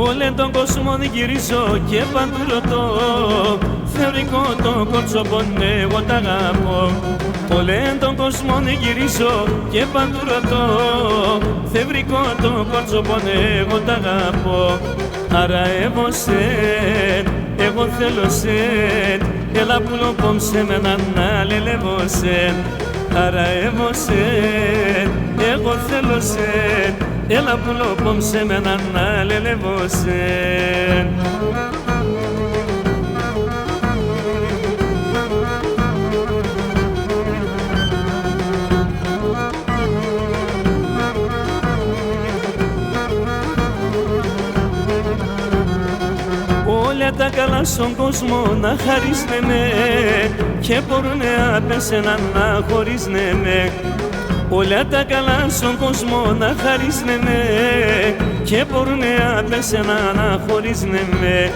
Όλε τον κόσμο γυρίζω και παντού ρωτώ, θεωρικό το κόρτσοπον εγώ τ' αγαπώ. Όλε τον κόσμο γυρίζω και παντού ρωτώ, θεωρικό το κόρτσοπον εγώ τ' αγαπώ. Άρα εγώ σεν, εγώ θέλω σεν, έλα που λοπόμψε με έναν αλελεύω σεν. Άρα εγώ σεν, εγώ θέλω σεν, έλα που λοπόμψε με έναν αλελεύω σεν. Όλα τα καλά στον κόσμο να χαρίσνε με και μπορουνε απ' εσένα να χωρίσνε με. Όλα τα καλά στον κόσμο να χαρίσνε με και μπορουνε απ' εσένα να χωρίσνε με.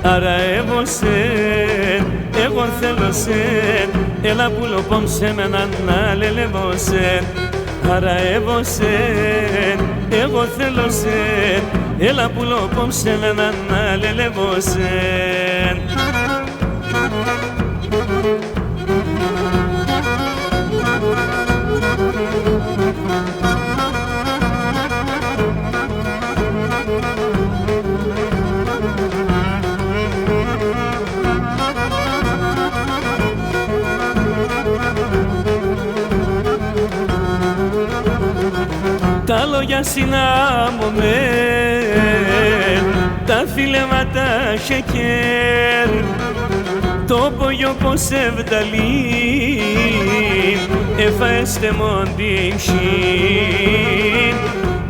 Άρα εγώ σεν, εγώ θέλω σεν, έλα που λοπόμψε με έναν αλελεύω σεν. Άρα εγώ σεν, εγώ θέλω σεν, έλα που λοπόμψε με έναν αλελεύω σεν. Τα λόγια συνάμωμε, τα φιλέματα χεκέρ, το πογιό πως ευδαλεί, εφαέστε μόντιμ σιν.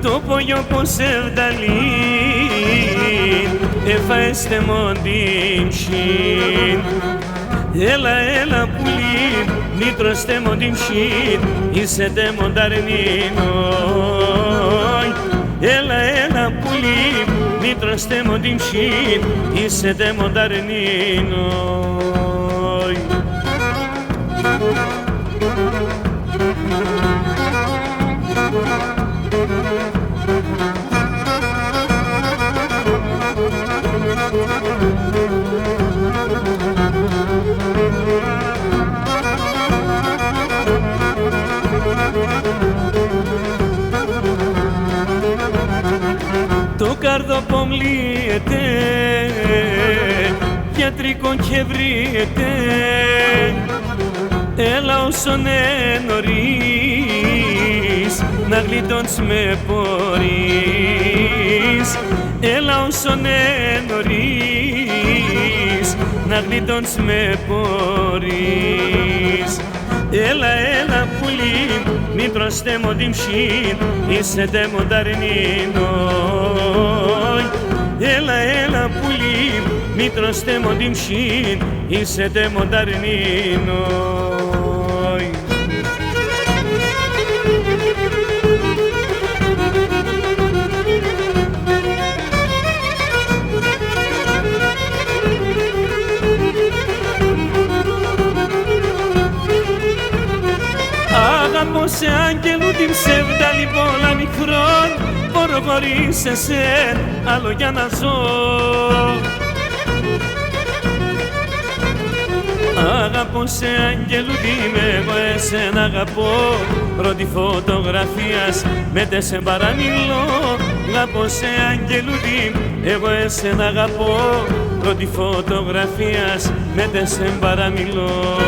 Το πογιό πως ευδαλεί, εφαέστε μόντιμ σιν. Έλα, έλα πουλί, νήτρωστε μόντιμ σιν, είσαι τε μονταρνίνοι. Έλα, έλα πουλί, νήτρωστε μόντιμ σιν, είσαι τε μονταρνίνοι. Το καρδοπό μλύεται, γιατρικό και βρίσκεται. Έλα όσον νωρίς, να γλιτώνεις με πορείς. Έλα όσον νωρίς, να γλιτώνεις με πορείς. Έλα, έλα πουλί, νήτρος τε μόντιμ σιν, είσαι τε μονταρνίνοι. Έλα, έλα πουλί, νήτρος τε μόντιμ σιν, είσαι τε μονταρνίνοι. Αγαπώ σε άγγελου την ψεύδαλη πολλά μικρόν, μπορώ χωρίς εσέν άλλο για να ζω. Αγαπώ σε άγγελου την εγώ εσένα αγαπώ, πρώτη φωτογραφίας με τε σε παραμιλώ. Αγαπώ σε άγγελου την εγώ εσένα αγαπώ, πρώτη φωτογραφίας με τε σε παραμιλώ.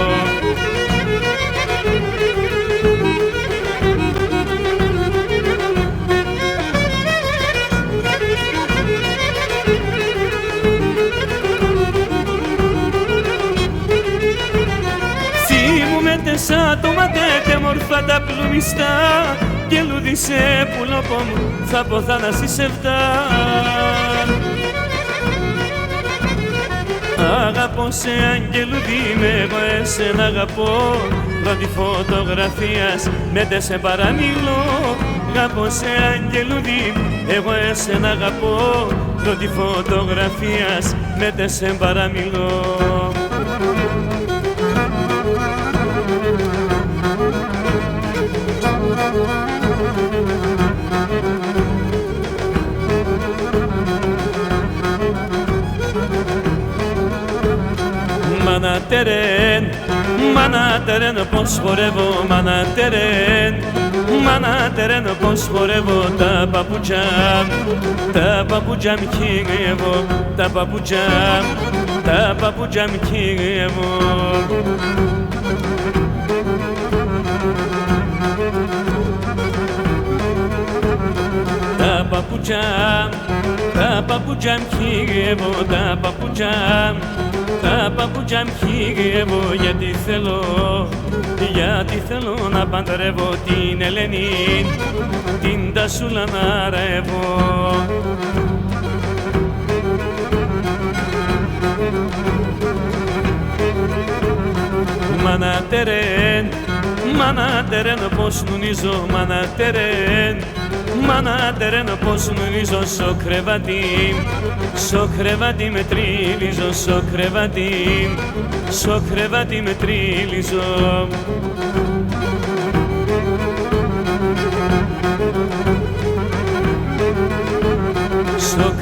Σαν το ματέτε μορφά τα πλουμιστά και λούδισε πουλόπο μου, θα πω θάναση σε φτά. Αγαπώ σε αγγελούδι με εγώ εσένα αγαπώ, πρώτη φωτογραφίας με τε σε παραμιλώ. Αγαπώ σε αγγελούδι εγώ εσένα αγαπώ, πρώτη φωτογραφίας με τε σε παραμιλώ. μάνα τερέν, πως χορεύω, μάνα τερέν, πως χορεύω τα παπούτσια μ' κυνηγεύω, τα παπούτσια μ' κυνηγεύω. Τα παπούτσια μ' κυνηγεύω, τα παπούτσια μ' κυνηγεύω, γιατί θέλω να παντρεύω την Ελένη, την Τασούλα να ρεύω. Μάνα τερέν, πως νουνίζω, μάνα τερέν, πως νουνίζω, στο κρεβάτι με τριλίζω, στο κρεβάτι με τριλίζω. Στο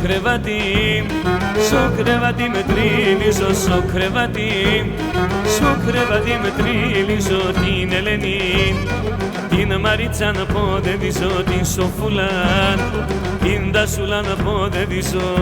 κρεβάτι με τριλίζω, στο κρεβάτι με τριλίζω την Ελένη, την Μαρίτσα να ποδεδίζω, την Σοφούλα, την Τασούλα να ποδεδίζω.